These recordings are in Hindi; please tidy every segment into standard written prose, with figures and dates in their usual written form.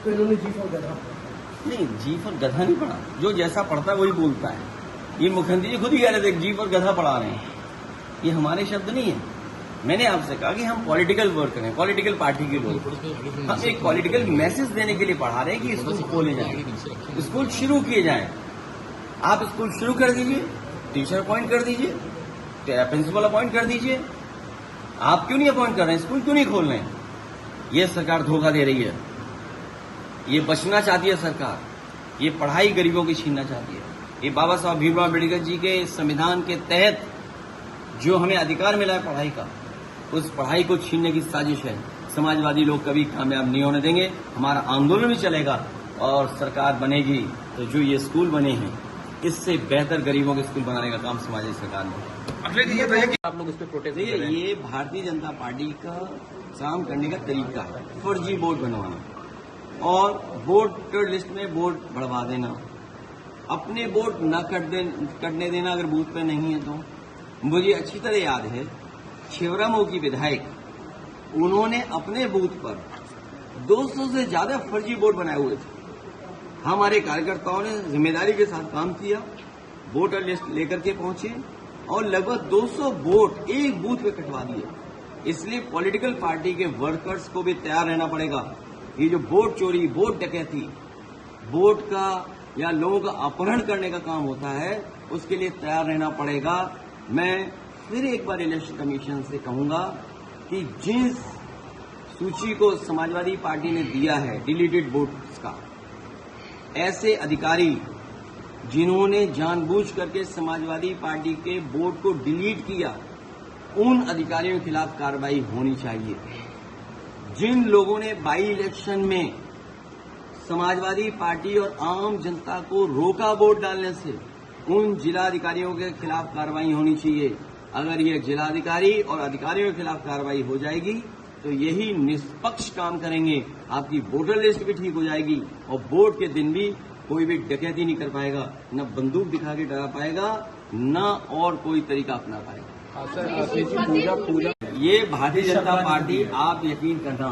तो इन्होंने जी फॉर गधा नहीं, जी फॉर गधा नहीं पढ़ा, जो जैसा पढ़ता है वही बोलता है। ये मुख्यमंत्री जी खुद ही कह रहे थे जी फॉर गधा पढ़ा रहे हैं, ये हमारे शब्द नहीं है। मैंने आपसे कहा कि हम पॉलिटिकल वर्क करें, पॉलिटिकल पार्टी के लोग, हम एक पॉलिटिकल मैसेज देने के लिए पढ़ा रहे हैं कि स्कूल खोले जाए, स्कूल शुरू किए जाए। आप स्कूल शुरू कर दीजिए, टीचर अपॉइंट कर दीजिए, प्रिंसिपल अपॉइंट कर दीजिए। आप क्यों नहीं अपॉइंट कर रहे हैं? स्कूल क्यों नहीं खोल रहे हैं? ये सरकार धोखा दे रही है, ये बचना चाहती है सरकार, ये पढ़ाई गरीबों की छीनना चाहती है। ये बाबा साहब भीमराव अम्बेडकर जी के संविधान के तहत जो हमें अधिकार मिला है पढ़ाई का, उस पढ़ाई को छीनने की साजिश है। समाजवादी लोग कभी कामयाब नहीं होने देंगे। हमारा आंदोलन भी चलेगा और सरकार बनेगी तो जो ये स्कूल बने हैं इससे बेहतर गरीबों के स्कूल बनाने का काम समाजवादी सरकार ने। आप लोग इस पे प्रोटेस्ट देखिए, कर रहे हैं। ये भारतीय जनता पार्टी का काम करने का तरीका है, फर्जी वोट बनवाना और वोटर लिस्ट में वोट बढ़वा देना, अपने वोट न कटने देना अगर बूथ पे नहीं है तो। मुझे अच्छी तरह याद है, छिबरामऊ की विधायक, उन्होंने अपने बूथ पर 200 से ज्यादा फर्जी वोट बनाए हुए थे। हमारे कार्यकर्ताओं ने जिम्मेदारी के साथ काम किया, वोटर लिस्ट लेकर के पहुंचे और लगभग 200 वोट एक बूथ पे कटवा दिए। इसलिए पॉलिटिकल पार्टी के वर्कर्स को भी तैयार रहना पड़ेगा। ये जो वोट चोरी, वोट डकैती, वोट का या लोगों का अपहरण करने का काम होता है, उसके लिए तैयार रहना पड़ेगा। मैं फिर एक बार इलेक्शन कमीशन से कहूंगा कि जिस सूची को समाजवादी पार्टी ने दिया है डिलीटेड वोट्स का, ऐसे अधिकारी जिन्होंने जानबूझ करके समाजवादी पार्टी के वोट को डिलीट किया, उन अधिकारियों के खिलाफ कार्रवाई होनी चाहिए। जिन लोगों ने बाई इलेक्शन में समाजवादी पार्टी और आम जनता को रोका वोट डालने से, उन जिलाधिकारियों के खिलाफ कार्रवाई होनी चाहिए। अगर ये जिलाधिकारी और अधिकारियों के खिलाफ कार्रवाई हो जाएगी तो यही निष्पक्ष काम करेंगे, आपकी वोटर लिस्ट भी ठीक हो जाएगी और वोट के दिन भी कोई भी डकैती नहीं कर पाएगा, न बंदूक दिखा के डरा पाएगा, न और कोई तरीका अपना पाएगा। पूजा ये भारतीय जनता पार्टी, आप यकीन करना,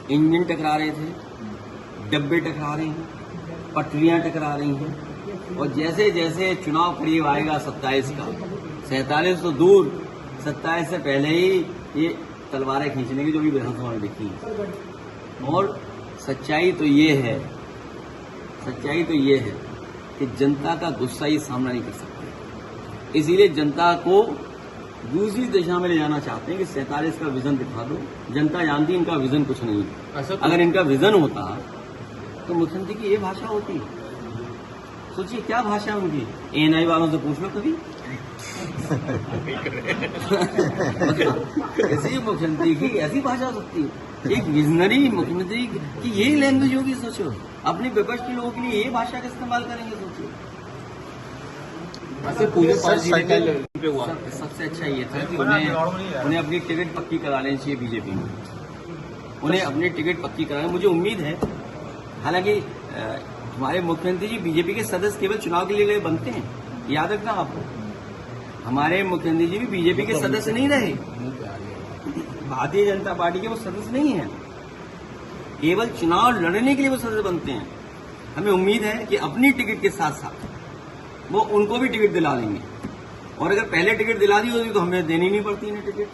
इंजन टकरा रहे थे, डब्बे टकरा रहे हैं, पटरियां टकरा रही हैं और जैसे जैसे चुनाव करीब आएगा 27 का, 47 तो दूर, 27 से पहले ही ये तलवारें खींचने की जो भी विधानसभा में दिखी है। और सच्चाई तो ये है कि जनता का गुस्सा ये सामना नहीं कर सकते, इसीलिए जनता को दूसरी दिशा में ले जाना चाहते हैं कि 47 का विजन दिखा दो। जनता जानती है इनका विजन कुछ नहीं है। अगर इनका विजन होता तो मुख्यमंत्री की ये भाषा होती। सोचिए क्या भाषा है उनकी, एएनआई वालों से पूछ लो कभी। ऐसी मुख्यमंत्री की ऐसी भाषा हो सकती है, एक विजनरी मुख्यमंत्री की यही लैंग्वेज होगी। सोचो, अपने विपक्ष के लोगों के लिए ये भाषा का इस्तेमाल करेंगे। सोचिए, सबसे अच्छा ये था कि उन्हें अपनी टिकट पक्की करा लेनी चाहिए बीजेपी में, उन्हें अपनी टिकट पक्की कराने। मुझे उम्मीद है, हालांकि हमारे मुख्यमंत्री जी बीजेपी के सदस्य केवल चुनाव के लिए बनते हैं, याद रखना आपको। हमारे मुख्यमंत्री जी भी बीजेपी के सदस्य नहीं रहे, भारतीय जनता पार्टी के वो सदस्य नहीं है, केवल चुनाव लड़ने के लिए वो सदस्य बनते हैं। हमें उम्मीद है कि अपनी टिकट के साथ साथ वो उनको भी टिकट दिला लेंगे, और अगर पहले टिकट दिला दी होती तो हमें देनी नहीं पड़ती इन्हें टिकट।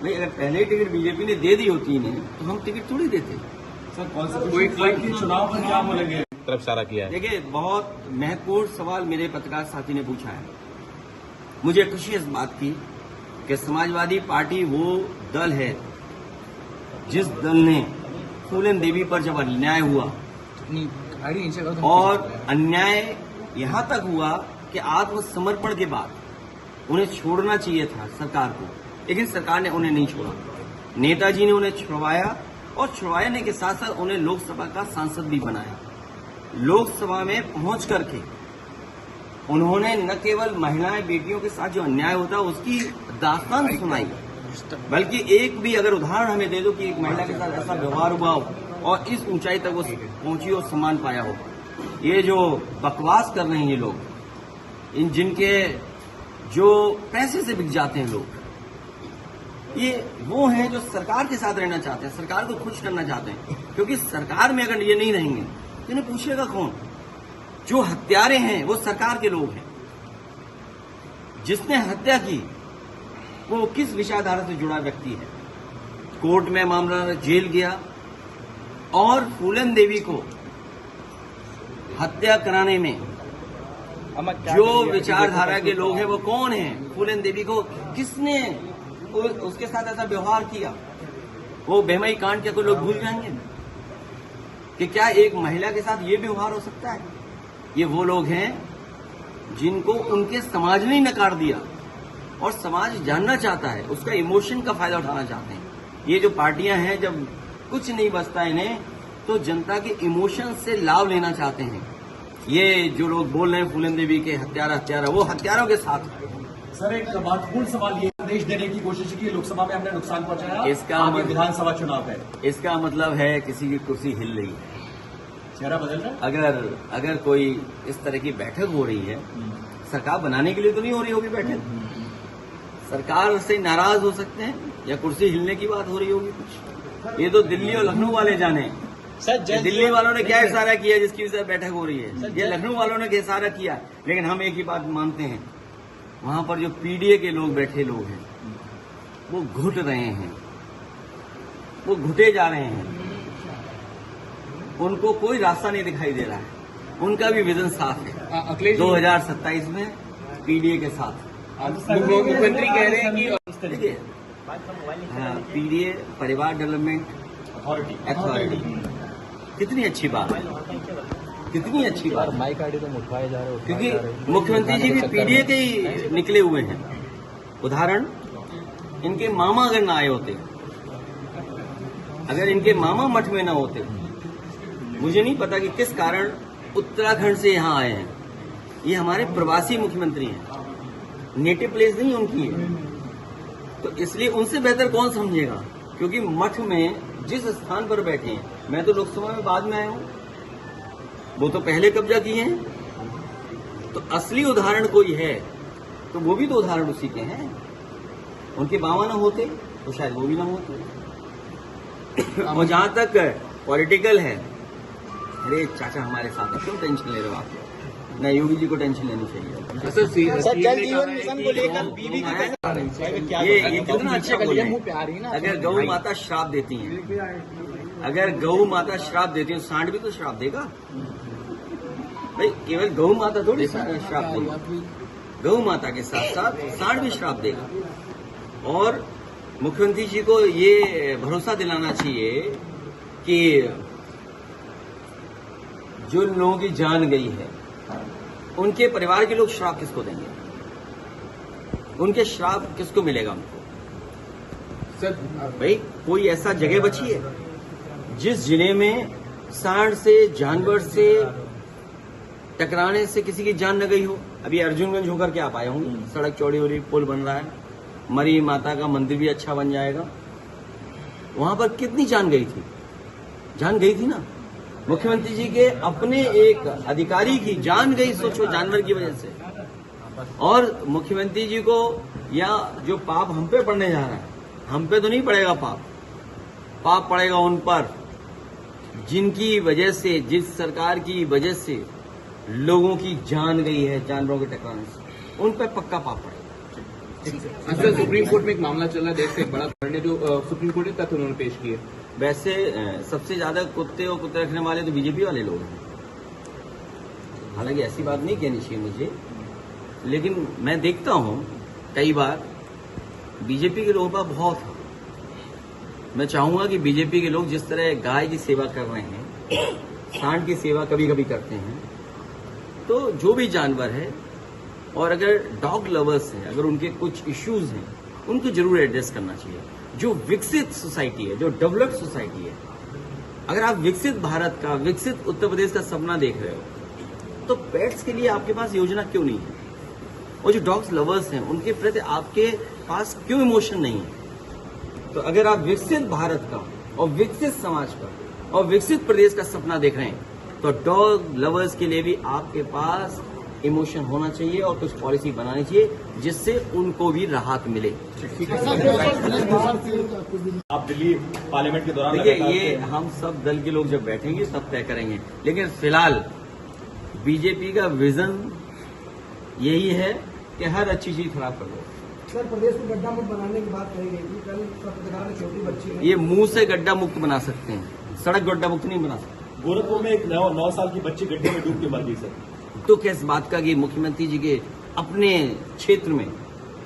भाई, अगर पहले टिकट बीजेपी ने दे दी होती इन्हें तो हम टिकट थोड़ी देते। कोई चुनाव पर क्या बोलेंगे? तरफ सारा किया है। देखिए, बहुत महत्वपूर्ण सवाल मेरे पत्रकार साथी ने पूछा है। मुझे खुशी इस बात की कि समाजवादी पार्टी वो दल है जिस दल ने फूलन देवी पर जब अन्याय हुआ, और अन्याय यहां तक हुआ कि आत्मसमर्पण के बाद उन्हें छोड़ना चाहिए था सरकार को, लेकिन सरकार ने उन्हें नहीं छोड़ा। नेताजी ने उन्हें छुड़वाया और छुड़वाने के साथ साथ उन्हें लोकसभा का सांसद भी बनाया। लोकसभा में पहुंच करके उन्होंने न केवल महिलाएं, बेटियों के साथ जो अन्याय होता है उसकी दास्तान सुनाई, बल्कि एक भी अगर उदाहरण हमें दे दो कि एक महिला के साथ ऐसा व्यवहार हुआ हो और इस ऊंचाई तक वो पहुंची और सम्मान पाया हो। ये जो बकवास कर रहे हैं ये लोग, इन जिनके जो पैसे से बिक जाते हैं लोग, ये वो हैं जो सरकार के साथ रहना चाहते हैं, सरकार को खुश करना चाहते हैं। क्योंकि सरकार में अगर ये नहीं रहेंगे तो इन्हें पूछेगा कौन? जो हत्यारे हैं वो सरकार के लोग हैं। जिसने हत्या की वो किस विचारधारा से जुड़ा व्यक्ति है? कोर्ट में मामला, जेल गया, और फूलन देवी को हत्या कराने में जो विचारधारा के लोग हैं वो कौन हैं? फूलन देवी को किसने उसके साथ ऐसा व्यवहार किया? वो बेमई कांड के कोई लोग भूल जाएंगे कि क्या एक महिला के साथ ये व्यवहार हो सकता है? ये वो लोग हैं जिनको उनके समाज ने ही नकार दिया, और समाज जानना चाहता है, उसका इमोशन का फायदा उठाना चाहते हैं। ये जो पार्टियां हैं, जब कुछ नहीं बचता इन्हें तो जनता के इमोशन से लाभ लेना चाहते हैं। ये जो लोग बोल रहे हैं फूलन देवी के हत्यारा, वो हत्यारों के साथ है। सर, एक महत्वपूर्ण सवाल ये संदेश देने की कोशिश की लोकसभा में हमने नुकसान पहुंचाया, इसका आगे विधानसभा चुनाव है, इसका मतलब है किसी की कुर्सी हिल रही है, चेहरा बदल रहा है। अगर कोई इस तरह की बैठक हो रही है, सरकार बनाने के लिए तो नहीं हो रही होगी बैठक, सरकार से नाराज हो सकते हैं या कुर्सी हिलने की बात हो रही होगी कुछ। ये तो दिल्ली और लखनऊ वाले जाने। सर, दिल्ली वालों ने क्या इशारा किया जिसकी वजह से बैठक हो रही है? ये लखनऊ वालों ने क्या इशारा किया? लेकिन हम एक ही बात मानते हैं, वहां पर जो पीडीए के लोग बैठे लोग हैं वो घुट रहे हैं, वो घुटे जा रहे हैं, उनको कोई रास्ता नहीं दिखाई दे रहा है। उनका भी विजन साफ है 2027 में पीडीए के साथ। मुख्यमंत्री कह रहे हैं कि देखिए, पीडीए परिवार डेवलपमेंट अथॉरिटी, कितनी अच्छी बात है, कितनी अच्छी बात। माइक आईडी तो उठवाए जा रहे हो, क्योंकि मुख्यमंत्री जी भी पीडीए के ही निकले हुए हैं। उदाहरण, इनके मामा अगर ना आए होते, अगर इनके मामा मठ में ना होते, मुझे नहीं पता कि किस कारण उत्तराखंड से यहाँ आए हैं। ये हमारे प्रवासी मुख्यमंत्री हैं, नेटिव प्लेस नहीं उनकी है, तो इसलिए उनसे बेहतर कौन समझेगा? क्योंकि मठ में जिस स्थान पर बैठे हैं, मैं तो लोकसभा में बाद में आया हूं, वो तो पहले कब्जा किए हैं। तो असली उदाहरण कोई है तो वो भी तो उदाहरण उसी के हैं। उनके मामा ना होते तो शायद वो भी ना होते। और जहां तक पॉलिटिकल है, अरे चाचा हमारे साथ है, क्यों टेंशन ले रहे हो आप? न योगी जी को टेंशन लेनी चाहिए। सर, जल जीवन मिशन को लेकर बीवी ये कितना अच्छा बोले। अगर गौ माता श्राप देती हैं, अगर गौ माता श्राप देती है, सांड भी तो श्राप देगा भाई। केवल गौ माता थोड़ी श्राप देगी, गौ माता के साथ साथ सांड भी श्राप देगा। और मुख्यमंत्री जी को ये भरोसा दिलाना चाहिए कि जो लोगों की जान गई है, उनके परिवार के लोग श्राप किसको देंगे? उनके श्राप किसको मिलेगा उनको? सर, भाई कोई ऐसा जगह बची है जिस जिले में सांड से, जानवर से टकराने से किसी की जान न गई हो? अभी अर्जुनगंज होकर के आप आए होंगे, सड़क चौड़ी हो रही, पुल बन रहा है, मरी माता का मंदिर भी अच्छा बन जाएगा। वहां पर कितनी जान गई थी? जान गई थी ना। मुख्यमंत्री जी के अपने एक अधिकारी की जान गई, सोचो, जानवर की वजह से। और मुख्यमंत्री जी को, या जो पाप हम पे पड़ने जा रहा है, हम पे तो नहीं पड़ेगा पाप, पाप पड़ेगा उन पर जिनकी वजह से, जिस सरकार की वजह से लोगों की जान गई है जानवरों के टकराने से, उन पर पक्का पाप पड़ेगा। सर, सुप्रीम कोर्ट में एक मामला चल रहा है, देश से एक बड़ा ने जो सुप्रीम कोर्ट के तथ्य उन्होंने पेश किए। वैसे सबसे ज्यादा कुत्ते और कुत्ते रखने वाले तो बीजेपी वाले लोग हैं। हालांकि ऐसी बात नहीं कहनी चाहिए मुझे, लेकिन मैं देखता हूं कई बार बीजेपी के लोगों पर बहुत है। मैं चाहूंगा कि बीजेपी के लोग जिस तरह गाय की सेवा कर रहे हैं, सांड की सेवा कभी कभी करते हैं, तो जो भी जानवर है, और अगर डॉग लवर्स हैं, अगर उनके कुछ इश्यूज हैं, उनको जरूर एड्रेस करना चाहिए। जो विकसित सोसाइटी है, जो डेवलप्ड सोसाइटी है, अगर आप विकसित भारत का, विकसित उत्तर प्रदेश का सपना देख रहे हो, तो पेट्स के लिए आपके पास योजना क्यों नहीं है? और जो डॉग्स लवर्स हैं, उनके प्रति आपके पास क्यों इमोशन नहीं है? तो अगर आप विकसित भारत का और विकसित समाज का और विकसित प्रदेश का सपना देख रहे हैं, तो डॉग लवर्स के लिए भी आपके पास इमोशन होना चाहिए और कुछ पॉलिसी बनानी चाहिए जिससे उनको भी राहत मिले। आप दिल्ली पार्लियामेंट के दौरान देखिए, ये हम सब दल के लोग जब बैठेंगे तब तय करेंगे, लेकिन फिलहाल बीजेपी का विजन यही है कि हर अच्छी चीज खराब कर दो। सर, प्रदेश को गड्ढा मुक्त बनाने की बात कही गई थी। कल पत्रकार ने छोटी बच्ची है, ये मुंह से गड्ढा मुक्त बना सकते हैं, सड़क गड्ढा मुक्त नहीं बना सकते। गोरखपुर में एक 9 साल की बच्ची गड्ढे में डूब के मर गई सर। दुख है इस बात का कि मुख्यमंत्री जी के अपने क्षेत्र में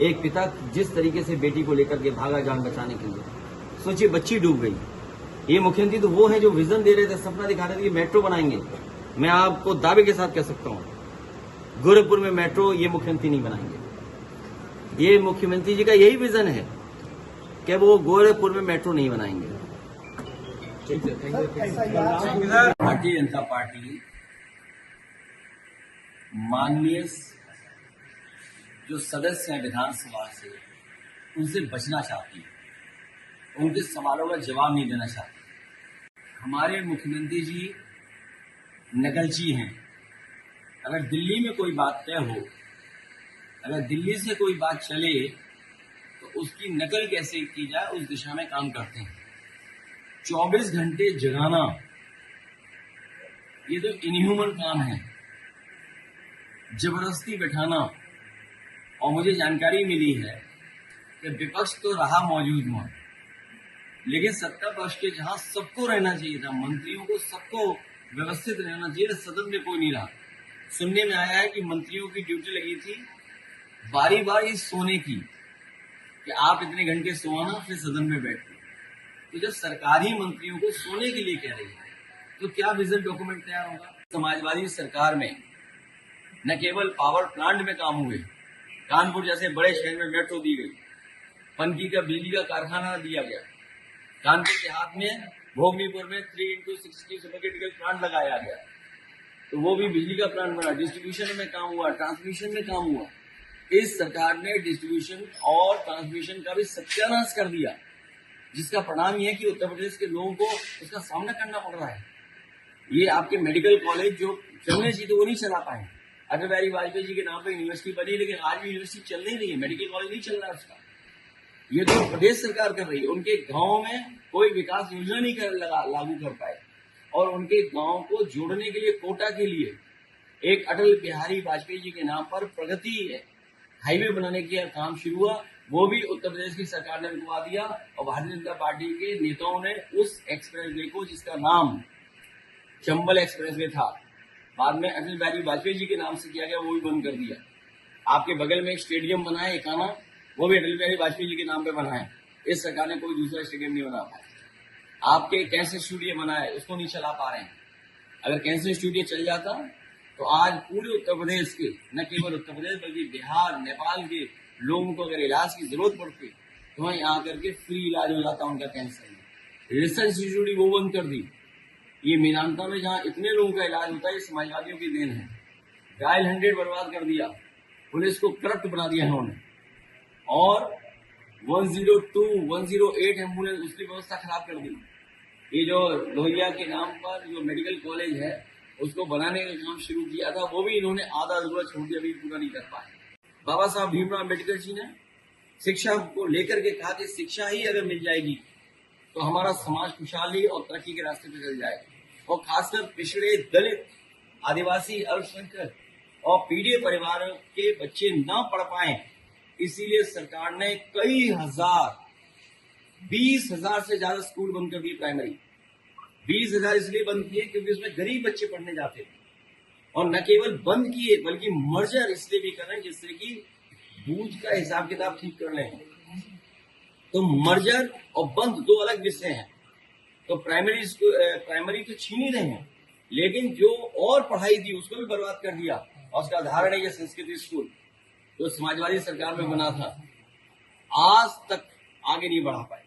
एक पिता जिस तरीके से बेटी को लेकर के भागा जान बचाने के लिए, सोचिए बच्ची डूब गई। ये मुख्यमंत्री तो वो है जो विजन दे रहे थे, सपना दिखा रहे थे कि मेट्रो बनाएंगे। मैं आपको दावे के साथ कह सकता हूं, गोरखपुर में मेट्रो ये मुख्यमंत्री नहीं बनाएंगे। ये मुख्यमंत्री जी का यही विजन है कि वो गोरखपुर में मेट्रो नहीं बनाएंगे। भारतीय जनता पार्टी माननीय जो सदस्य हैं विधानसभा से, उनसे बचना चाहती है, उनके सवालों का जवाब नहीं देना चाहती। हमारे मुख्यमंत्री जी नकलची हैं। अगर दिल्ली में कोई बात तय हो, अगर दिल्ली से कोई बात चले तो उसकी नकल कैसे की जाए उस दिशा में काम करते हैं। 24 घंटे जगाना ये तो इनह्यूमन काम है, जबरदस्ती बैठाना। और मुझे जानकारी मिली है कि विपक्ष तो रहा मौजूद वहां, लेकिन सत्ता पक्ष के जहां सबको रहना चाहिए था, मंत्रियों को सबको व्यवस्थित रहना चाहिए था, सदन में कोई नहीं रहा। सुनने में आया है कि मंत्रियों की ड्यूटी लगी थी बारी बारी सोने की, कि आप इतने घंटे सोना फिर सदन में बैठते। तो जब सरकार ही मंत्रियों को सोने के लिए कह रही है तो क्या विजन डॉक्यूमेंट तैयार होगा? समाजवादी सरकार में न केवल पावर प्लांट में काम हुए, कानपुर जैसे बड़े शहर में मेट्रो दी गई, पनकी का बिजली का कारखाना दिया गया, कानपुर के हाथ में भोगनीपुर में 3x60 सुपरक्रिटिकल प्लांट लगाया गया, तो वो भी बिजली का प्लांट बना, डिस्ट्रीब्यूशन में काम हुआ, ट्रांसमिशन में काम हुआ। इस सरकार ने डिस्ट्रीब्यूशन और ट्रांसमिशन का भी सत्यानाश कर दिया, जिसका परिणाम यह है कि उत्तर प्रदेश के लोगों को उसका सामना करना पड़ रहा है। ये आपके मेडिकल कॉलेज जो चलने चाहिए वो नहीं चला पाए। अटल बिहारी वाजपेयी जी के नाम पर यूनिवर्सिटी बनी, लेकिन आज भी यूनिवर्सिटी चल नहीं रही है, मेडिकल कॉलेज नहीं चल रहा है उसका। ये तो प्रदेश सरकार कर रही है। उनके गाँव में कोई विकास योजना नहीं लागू कर पाए, और उनके गाँव को जोड़ने के लिए कोटा के लिए एक अटल बिहारी वाजपेयी जी के नाम पर प्रगति हाईवे बनाने का काम शुरू हुआ, वो भी उत्तर प्रदेश की सरकार ने रुकवा दिया। और भारतीय जनता पार्टी के नेताओं ने उस एक्सप्रेसवे को, जिसका नाम चंबल एक्सप्रेसवे था, बाद में अटल बिहारी वाजपेयी जी के नाम से किया गया, वो भी बंद कर दिया। आपके बगल में एक स्टेडियम बना है एकाना, वो भी अटल बिहारी वाजपेयी जी के नाम पे बना है। इस सरकार ने कोई दूसरा स्टेडियम नहीं बना पाया। आपके कैंसर स्टूडियो बना है, उसको नहीं चला पा रहे हैं। अगर कैंसर स्टूडियो चल जाता तो आज पूरे उत्तर प्रदेश के, न केवल उत्तर प्रदेश बल्कि बिहार, नेपाल के लोगों को अगर इलाज की जरूरत पड़ती तो वहीं आकर के फ्री इलाज हो जाता उनका कैंसर में। रिसर्च इंस्टीट्यूट वो बंद कर दी। ये मेदांता में जहाँ इतने लोगों का इलाज होता है, ये समाजवादियों की देन है। डायल 100 बर्बाद कर दिया, पुलिस को करप्ट बना दिया इन्होंने, और 102, 108 एम्बुलेंस उसकी व्यवस्था खराब कर दी। ये जो लोहिया के नाम पर जो मेडिकल कॉलेज है उसको बनाने का काम शुरू किया था, वो भी इन्होंने आधा अधूरा छोड़ दिया, अभी पूरा नहीं कर पाए। बाबा साहब भीमराव अम्बेडकर जी ने शिक्षा को लेकर के कहा कि शिक्षा ही अगर मिल जाएगी तो हमारा समाज खुशहाली और तरक्की के रास्ते पर चल जाएगा। और खासकर पिछड़े, दलित, आदिवासी, अल्पसंख्यक और पीड़ित परिवार के बच्चे न पढ़ पाए, इसीलिए सरकार ने कई हजार, 20,000 से ज्यादा स्कूल बंद कर दिए। प्राइमरी 20,000 इसलिए बंद किए क्योंकि उसमें गरीब बच्चे पढ़ने जाते थे। और न केवल बंद किए बल्कि मर्जर इसलिए भी कर रहे हैं जिससे कि बूझ का हिसाब किताब ठीक कर रहे हैं। तो मर्जर और बंद दो अलग विषय हैं। तो प्राइमरी तो छीन ही रहे हैं, लेकिन जो और पढ़ाई थी उसको भी बर्बाद कर दिया। और उसका उदाहरण है ये संस्कृत स्कूल जो समाजवादी सरकार में बना था, आज तक आगे नहीं बढ़ा पाए।